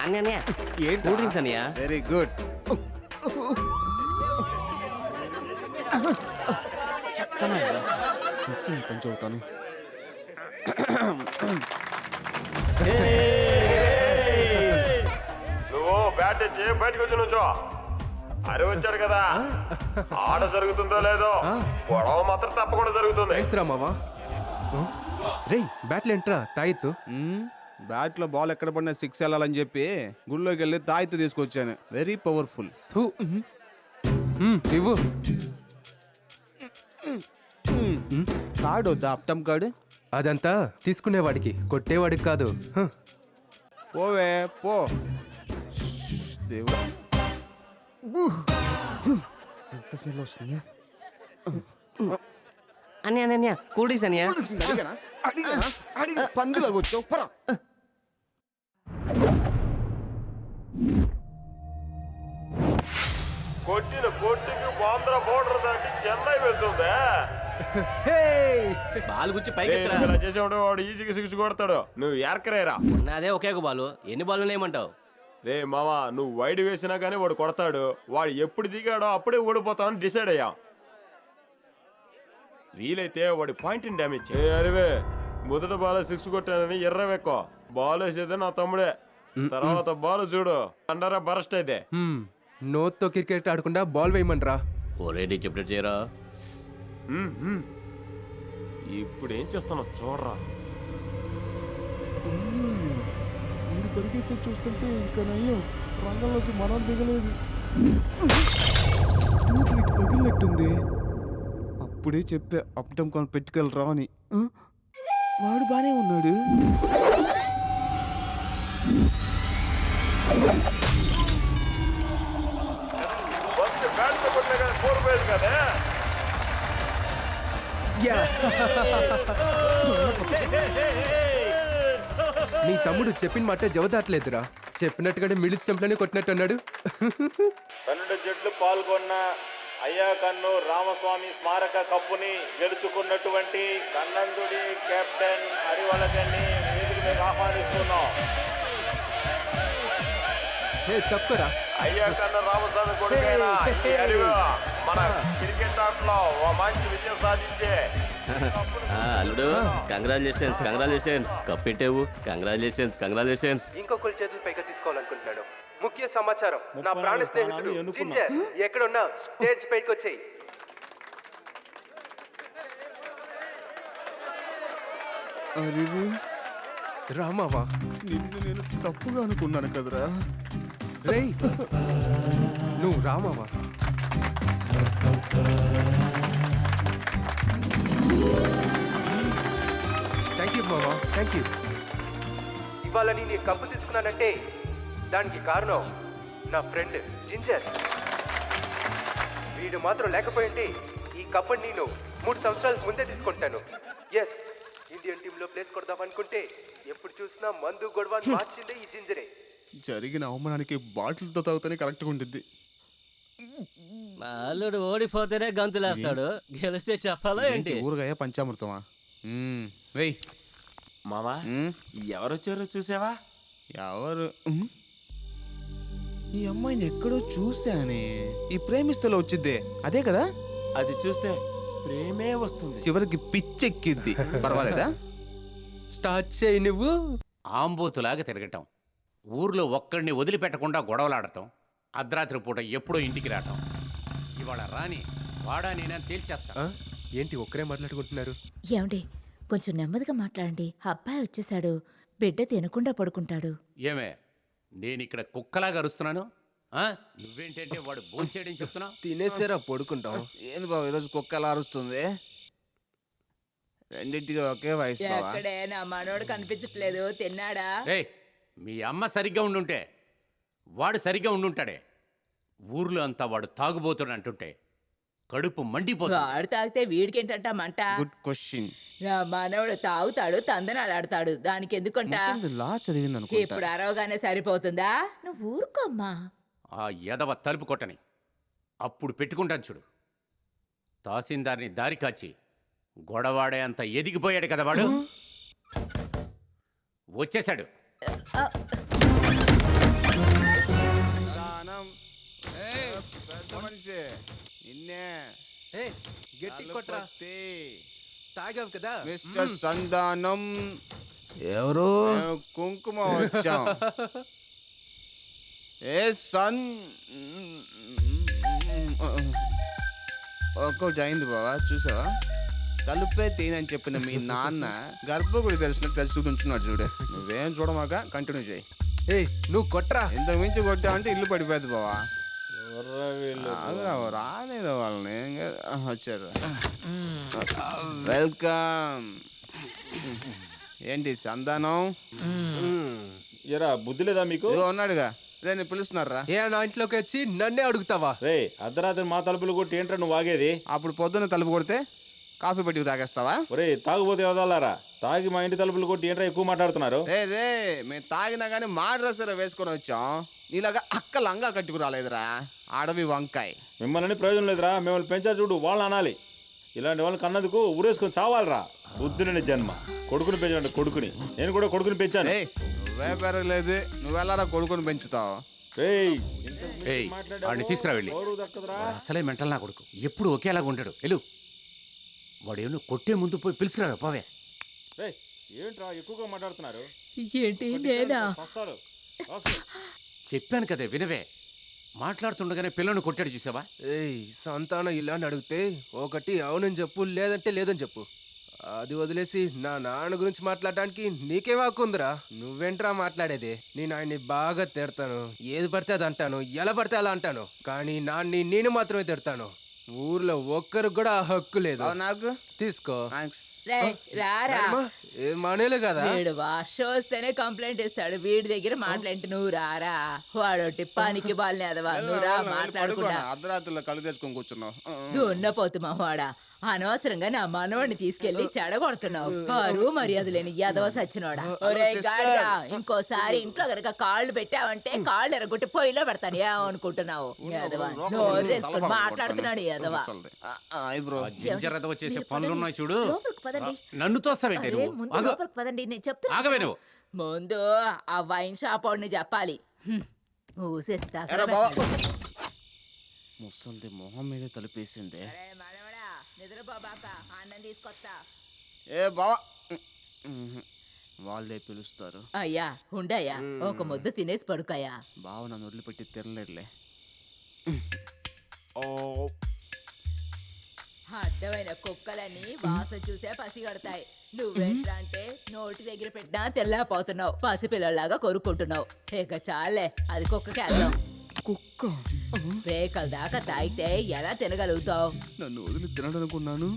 అన్నయ్య ఏంటి cool drinks అన్నయ్య. Very good. చెప్తాను వచ్చి నీ పని చదువుతాను. నువ్వు బ్యాట్ తెచ్చి బయటకు వచ్చి నుంచో. అరే వచ్చారు కదా, ఆట జరుగుతుందో లేదో, గొడవ మాత్రం తప్పకుండా జరుగుతుంది. థ్యాంక్స్ రా మావా. రేయ్ బ్యాట్లు ఏంట్రా తాయిత్తు? బ్యాట్ లో బాల్ ఎక్కడ పడినా 6 వెళ్ళాలని చెప్పి గుళ్ళోకి వెళ్ళి తాయితు తీసుకొచ్చాను. Very powerful. థూ. ఇవ్వు. కార్డు వద్దా? అప్టమ్ కార్డు అదంతా తీసుకునేవాడికి, కొట్టేవాడికి కాదు. పోవే పో. దేవుడా, ఎంత స్మెల్ వస్తుంది. అన్నయ్య కూల్ డ్రింక్స్ అన్నయ్య. పందులాగా వచ్చావు పరా. కొట్టిన కొట్టికి బాంద్రా బోర్డర్ దాటి చెన్నై వెళ్తుంది. బాల్ గుచ్చి పైకి ఎత్తురా. ఇలా చేసేవాడు వాడు ఈజీగా 6 కొడతాడు. నువ్వు యార్కరేరా. నాదే ఒకే ఒక బాలు. ఎన్ని బాల్ ఏమంటావు? రే మామా, నువ్వు వైడ్ వేసినా కానీ వాడు కొడతాడు. వాడు ఎప్పుడు దిగాడో అప్పుడే ఓడిపోతామని డిసైడ్ అయ్యా. వీలైతే వాడి పాయింట్ డ్యామేజ్ అరివే. మొదటి బాల్ 6 కొట్టానని ఎర్రవెక్కో. బాల్ వేసేదే నా తమ్ముడే. తర్వాత బాల్ చూడు అండరా బరస్ట్ అయితే. నోత్తో క్రికెట్ ఆడకుండా బాల్ వేయమనరా. ఒరే నీ చెప్పినట్టు చేయరా. ఇప్పుడు ఏం చేస్తానో చూడరా. పరిగెత్తి చూస్తుంటే ఇంకా నయ్యం రంగంలోకి మనం దిగలేదు. పగిలినట్టుంది. అప్పుడే చెప్పా అప్టమ్ కొని పెట్టుకెళ్ళరా అని. వాడు బానే ఉన్నాడు. కదా నీ తమ్ముడు చెప్పిన మాట జవదాట్లేదురా. చెప్పినట్టుగానే మిడిల్ స్టంప్లోనే కొట్టినట్టు అన్నాడు. 12 జట్లు పాల్గొన్న అయ్యా కన్ను రామస్వామి స్మారక కప్పుని గెలుచుకున్నటువంటి కన్నందుడి కెప్టెన్ హరివలగన్ని వేదిక మీద ఆహ్వానిస్తున్నాం. తప్పరా. అయ్యా కన్ను రామస్వామి కొడుకైన ఈ హరివ మన క్రికెట్ ఆటలో ఓ మంచి విజయం సాధించే అల్లుడు కంగ్రాచులేషన్స్. కప్పెట్టావు. కంగ్రాచులేషన్స్. ఇంకొకరి చేతులు పైగా తీసుకోవాలనుకుంటున్నాడు. ముఖ్య సమాచారం, నా ప్రాణ స్నేహితుడు జింజర్ ఎక్కడున్నా స్టేజ్ పైకి వచ్చేయి. రామావా, నిన్ను నేను తప్పుగా అనుకున్నాను కదరా. రేయ్ నువ్వు రామావా. థ్యాంక్ యూ మావా, థ్యాంక్ యూ. ఇవాళ నేను కప్పు తీసుకున్నానంటే దానికి కారణం నా ఫ్రెండ్ జింజర్. వీడు మాత్రం లేకపోయింటే ఈ కప్పుని నేను 3 సంవత్సరాల ముందే తీసుకుంటాను. ఎస్, ఇండియన్ టీంలో ప్లేస్ కొడదామనుకుంటే ఎప్పుడు చూసినా మందు గొడవ మార్చిందే ఈ జింజరే. జరిగిన అవమానానికి బాటిల్తో తాగుతానే కరెక్ట్గా ఉంటుంది. అల్లుడు ఓడిపోతేనే గంతులేస్తాడు, గెలిస్తే చెప్పాలా ఏంటి? ఊరగాయ పంచామృతమా? వెయ్ మామా, ఎవరొచ్చారో చూసావా? ఎవరు? ఈ అమ్మాయిని ఎక్కడో చూశానే. ఈ ప్రేమిస్తలో వచ్చిద్దే అదే కదా? అది చూస్తే ప్రేమే వస్తుంది. చివరికి పిచ్చెక్కిద్ది. పర్వాలేదా? స్టార్ట్ చేయి నువ్వు. ఆంబోతులాగా తిరగటం, ఊర్లో ఒక్కడిని వదిలిపెట్టకుండా గొడవలాడటం, అర్ధరాత్రి పూట ఎప్పుడో ఇంటికి రావటం. ఇవాళ రాని వాడా నేనని తేల్చేస్తా. ఏంటి ఒక్కరే మాట్లాడుకుంటున్నారు? ఏమండి, కొంచెం నెమ్మదిగా మాట్లాడండి. అబ్బాయి వచ్చేసాడు, బిడ్డ తినకుండా పడుకుంటాడు. ఏమే, నేను ఇక్కడ కుక్కలాగా అరుస్తున్నాను? నువ్వేంటంటే వాడు భోంచేయడం చెప్తున్నా. తినేసారా పడుకుంటాం. ఏంది బాబు ఈరోజు కుక్క ఎలా అరుస్తుంది? రెండింటికి ఒకే వయసు. ఎక్కడే నా మనోడు కనిపించట్లేదు, తిన్నాడా? ఏయ్, మీ అమ్మ సరిగ్గా ఉండుంటే వాడు సరిగ్గా ఉండుంటాడే. ఊర్లో అంతా వాడు తాగుబోతుడు అంటుంటే కడుపు మండిపోతుంది. వాడు తాగితే వీడికేంటంట మంట? Good question. నా మనోడు తాగుతాడు, తందనాలాడతాడు, దానికి ఎందుకంట? లా చదివింది అనుకో. ఇప్పుడు అరవగానే సరిపోతుందా? నువ్వు ఊరుకోమ్మా. ఆ ఎదవ తలుపు కొట్టని అప్పుడు పెట్టుకుంటాను చూడు. తహసీల్దార్ని దారి కాచి గొడవాడే అంత ఎదిగిపోయాడు కదా వాడు. వచ్చేశాడు. నేనే ఏ గట్టి కొట్రా, తలపతి. తాగావు కదా. మిస్టర్ సంధానం, ఎవరు? మేము కుంకుమ వచ్చాం. ఏ సన్ ఒక్కటి అయింది బావా, చూసావా? తలుపే తీనని చెప్పిన మీ నాన్న గర్భగుడి తెలిసినట్టు తెలిసి ఉంచున్నాడు చూడు. నువ్వేం చూడమాక, కంటిన్యూ చేయి. ఏయ్ నువ్వు కొట్రా. ఇంతకు మించి కొట్టావంటే ఇల్లు పడిపోద్ది బావా. ఎవర్రా వీళ్ళు? రాలేదు వాళ్ళని, వచ్చారు. వెల్కమ్. ఏంటి సంధానం? ఎరా బుద్ధి లేదా మీకు? ఇదిగో ఉన్నాడుగా, రేపు పిలుస్తున్నారా? ఏ నా ఇంట్లోకి వచ్చి నన్నే అడుగుతావా? రే అర్ధరాత్రి మా తలుపులు కొట్టి ఏంట్రా నువ్వు ఆగేది? అప్పుడు పొద్దున్న తలుపు కొడితే కాఫీ పెట్టి తాగేస్తావా? ఒరే తాగుపోతే వదలారా, తాగి మా ఇంటి తలుపులు కొట్టి ఏంట్రా ఎక్కువ మాట్లాడుతున్నారు? రే మేము తాగినా కానీ మా డ్రెస్ వేసుకొని వచ్చాం. నీలాగా అక్క లంగా కట్టుకు రాలేదురా, అడవి వంకాయ. మిమ్మల్ని ప్రయోజనం లేదురా, మిమ్మల్ని పెంచా చూడు, వాళ్ళని అనాలి. ఇలాంటి వాళ్ళని కన్నందుకు ఊరేసుకొని చావాలరా. బుద్ధుని జన్మ. కొడుకుని పెంచాడు కొడుకుని, నేను కూడా కొడుకుని పెంచాను. నువ్వే పెరగలేదు, నువ్వెల్లారా కొడుకుని పెంచుతావు? రేయ్ ఏయ్, వాడిని తీసుకురా వెళ్ళి. దక్కదురా. అసలే మెంటల్ నా కొడుకు, ఎప్పుడు ఒకేలాగా ఉంటాడు. వెళ్ళు, వాడు ఏమో కొట్టే ముందు పోయి పిలుచుకురా పోవే. రేయ్ ఏంట్రా ఎక్కువగా మాట్లాడుతున్నారు? ఏంటి నేనా? వస్తారు. చెప్పాను కదే వినవే. మాట్లాడుతుండగానే పిల్లని కొట్టాడు చూసావా? ఏయ్ సంతానం ఇలా అని అడిగితే ఒకటి అవునని చెప్పు, లేదంటే లేదని చెప్పు. అది వదిలేసి నా నాన్న గురించి మాట్లాడడానికి నీకేం హక్కుందిరా? నువ్వేంట్రా మాట్లాడేది? నేను ఆయన్ని బాగా తిడతాను, ఏది పడితే అది అంటాను, ఎలా పడితే అలా అంటాను. కానీ నాన్ని నేను మాత్రమే తిడతాను. ఊర్లో ఒక్కరికి కూడా ఆ హక్కు లేదు. నాకు తీసుకో. థ్యాంక్స్. రారా, ఏం మానేలే కదా. వీడు వర్షం వస్తేనే కంప్లైంట్ ఇస్తాడు. వీడి దగ్గర మాట్లాడి నువ్వు రారా. వాడొట్టి పనికి బాల్ని అదవా, నువ్వు రా మాట్లాడుకున్నా. అర్ధరాత్రిలో కళ్ళు తెచ్చుకొని కూర్చున్నావు. దున్నపోతు వాడా, అనవసరంగా నా మనవాడిని తీసుకెళ్లి చెడగొడుతున్నావు. పరువు మర్యాద లేని యాదవ సచ్చినోడా. ఒరే గాడిదా, ఇంకోసారి ఇంట్లో గనక కాళ్ళు పెట్టావంటే కాళ్ళు ఎరగొట్టి పొయ్యిలో పెడతాను. ఏమనుకుంటున్నావు? యాదవ నోరు చేసుకుని మాట్లాడుతున్నాడు యాదవ. ఐబ్రో జింజర్ ఎదవ చేసే పనులున్నాయి చూడు. లోపలికి పదండి. నన్ను తోస్తావేంటి అరే, నువ్వు? ముందు లోపలికి పదండి, నేను చెప్తున్నా. ఆగవే నువ్వు. ముందు ఆ వైన్ షాప్ వాడిని చెప్పాలి. ఊసేస్తా. ముసల్ది మొహం మీద తలుపేసింది. మనవడా, నిద్రపోబాక, అన్నం తీసుకొస్తా. ఏ బావా, వాళ్ళే పిలుస్తారు. అయ్యా ఉండయ్యా, ఒక ముద్ద తినేసి పడుకయ్యా. బావ నన్ను వదిలిపెట్టి తిరలేడులే. అడ్డమైన కుక్కలన్నీ వాసన చూసే పసిగడతాయి. నువ్వేంట్రా అంటే నోటి దగ్గర పెట్టినా తెల్లపోతున్నావు, పసిపిల్లలాగా కొరుక్కుంటున్నావు. ఇక చాలే, అది కుక్కకేద్దాం. కుక్క పేకల దాకా తాగితే ఎలా తినగలుగుతావు? నన్ను వదిలి తినడనుకున్నాను,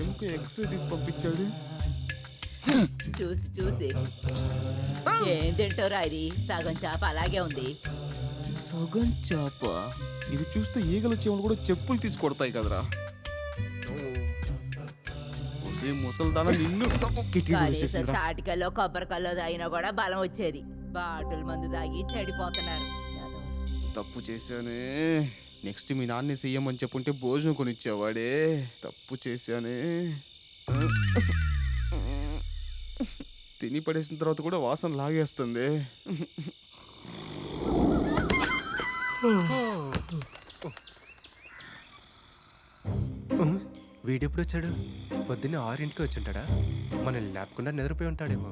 ఎముక ఎక్స్రే తీసి పంపించాడు. చూసి చూసి ఏం తింటావురా? ఇది సగం చేప అలాగే ఉంది. సగం చేప? ఇది చూస్తే ఈగల చెవులు కూడా చెప్పులు తీసి కొడతాయి కదరా. ముసల్దాన నిన్ను కనీసం తాటికల్లో కొబ్బరికల్లో తాగినా కూడా బలం వచ్చేది. బాటిల్ మందు తాగి చెడిపోతున్నారు. తప్పు చేశానే. నెక్స్ట్ మీ నాన్న సీఎం అని చెప్పుంటే భోజనం కొనిచ్చేవాడే. తప్పు చేశానే. తిని పడేసిన తర్వాత కూడా వాసన లాగేస్తుంది. వీడెప్పుడు వచ్చాడు? పొద్దున్నే 6ంటికి వచ్చి ఉంటాడా? మనల్ని లేపకుండా నిద్రపోయి ఉంటాడేమో.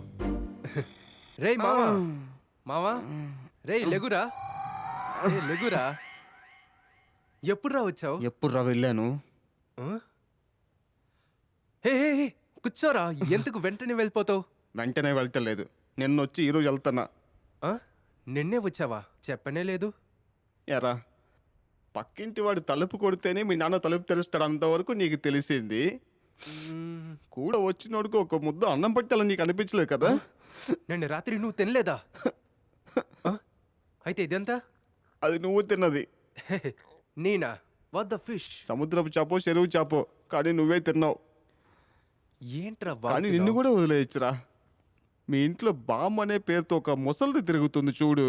రేయ్ మావా, మావా, రేయ్ లెగురా, లెగురా. ఎప్పుడు రా వచ్చావు? ఎప్పుడు రా వెళ్ళాను? కూర్చోరా. ఎందుకు వెంటనే వెళ్ళిపోతావు? వెంటనే వెళ్తలేదు, నిన్నొచ్చి ఈరోజు వెళ్తున్నా. నిన్నే వచ్చావా? చెప్పనే లేదు. ఎరా, పక్కింటి వాడు తలుపు కొడితేనే మీ నాన్న తలుపు తెరుస్తాడు, అంతవరకు నీకు తెలిసింది. కూడా వచ్చినోడుకు ఒక ముద్ద అన్నం పట్టాలని నీకు అనిపించలేదు కదా? నిన్న రాత్రి నువ్వు తినలేదా? అయితే ఇదంతా అది నువ్వు తిన్నది. నేనా? What the fish? సముద్రపు చేపో చెరువు చేపో, కానీ నువ్వే తిన్నావు. ఏంట్రా? కానీ నిన్ను కూడా వదిలేయచ్చురా. మీ ఇంట్లో బామ్ అనే పేరుతో ఒక ముసలిది తిరుగుతుంది చూడు.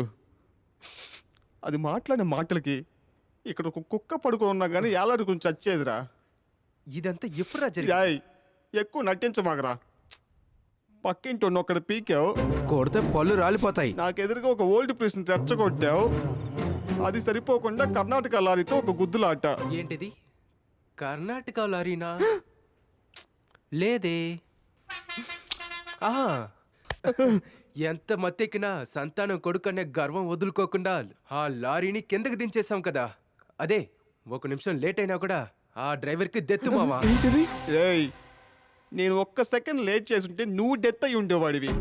అది మాట్లాడే మాటలకి ఇక్కడ ఒక కుక్క పడుకొని ఉన్నా కానీ ఏలాడుకుని చచ్చేదిరా. ఇదంతా ఎప్పుడురా జరిగింది? యాయ్, ఎక్కువ నటించమాగరా. పక్కింటి ఒక్కడ పీకావు, కొడితే పళ్ళు రాలిపోతాయి. నాకెదురుగా ఒక ఓల్డ్ ప్లేస్ని తెరచగొట్టావు. అది సరిపోకుండా కర్ణాటక లారీతో ఒక గుద్దులాట. ఏంటిది? కర్ణాటక లారీనా? లేదే. ఆ, ఎంత మత్తెక్కినా సంతానం కొడుకనే గర్వం వదులుకోకుండా ఆ లారీని కిందకి దించేసాం కదా. అదే 1 నిమిషం లేట్ అయినా కూడా ఆ డ్రైవర్కి దెత్తు మావా. ఏంటిది? ఏయ్, నేను ఒక్క సెకండ్ లేట్ చేసుంటే నువ్వు డెత్ అయి ఉండేవాడివి.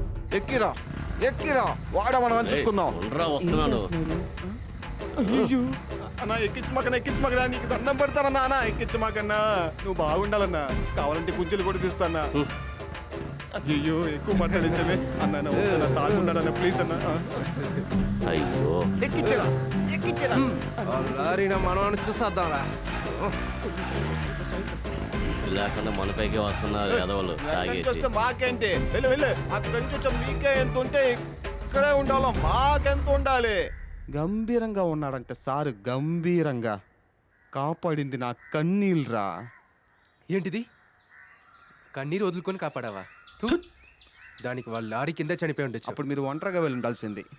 ఎక్కిరా ఎక్కిరా, వాడమని చూసుకుందాం. ఉండరా, వస్తున్నాను. అయ్యో అన్నా, ఎక్కించమాకన్నా, నీకు దండం పెడతానన్నా. అన్నా ఎక్కించమాకన్నా, నువ్వు బాగుండాలన్నా. కావాలంటే పుంజులు కూడా తీస్తానా. అయ్యో ఎక్కువ మాట్లాడేసానే అన్న. వద్దన్నా, తాగుండాలన్నా ప్లీజ్ అన్నా. అయ్యో, ఎక్కించరా ఎక్కించరా. ఆ లారీని మనవాడిని చూసేద్దాంరా. లేకుండా మనపైకి వస్తున్నారు ఎదవలు తాగేసి. వస్తే మాకేంటి? వెళ్ళు వెళ్ళు, అక్కడి నుంచి వచ్చాం. మీకే ఎంత ఉంటే ఇక్కడే ఉండాలి, మాకెంత ఉండాలి. గంభీరంగా ఉన్నాడంటే సారు, గంభీరంగా. కాపాడింది నా కన్నీళ్ళరా. ఏంటిది? కన్నీరు వదులుకొని కాపాడావా? థు. దానికి వాళ్ళ లారీ కింద చనిపోయి ఉండొచ్చు. అప్పుడు మీరు ఒంటరిగా వెళ్ళి ఉండాల్సింది.